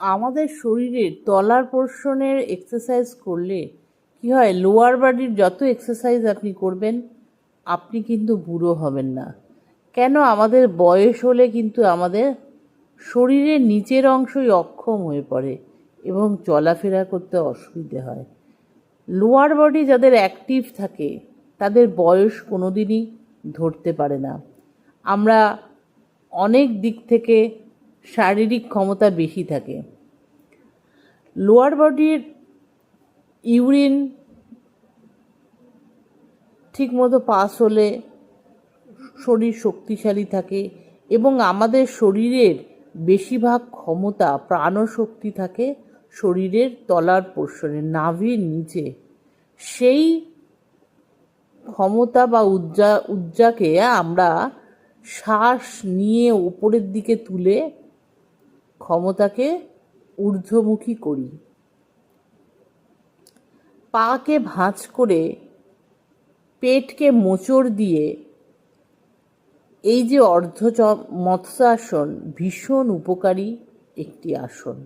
আমাদের শরীরের তলার পোর্শনের এক্সারসাইজ করলে কি হয়, লোয়ার বডির যত এক্সারসাইজ আপনি করবেন আপনি কিন্তু বুড়ো হবেন না। কেন? আমাদের বয়স হলে কিন্তু আমাদের শরীরের নিচের অংশই অক্ষম হয়ে পড়ে এবং চলাফেরা করতে অসুবিধে হয়। লোয়ার বডি যাদের অ্যাক্টিভ থাকে তাদের বয়স কোনো দিনই ধরতে পারে না। আমরা অনেক দিক থেকে শারীরিক ক্ষমতা বেশি থাকে। লোয়ার বডির ইউরিন ঠিকমতো পাস হলে শরীর শক্তিশালী থাকে এবং আমাদের শরীরের বেশিরভাগ ক্ষমতা প্রাণশক্তি থাকে শরীরের তলার পোর্শনে, নাভির নিচে। সেই ক্ষমতা বা উর্জাকে আমরা শ্বাস নিয়ে উপরের দিকে তুলে ক্ষমতাকে ঊর্ধ্বমুখী করি। পাকে ভাঁজ করে পেটকে মোচড় দিয়ে এই যে মৎস্যাসন ভীষণ উপকারী একটি আসন।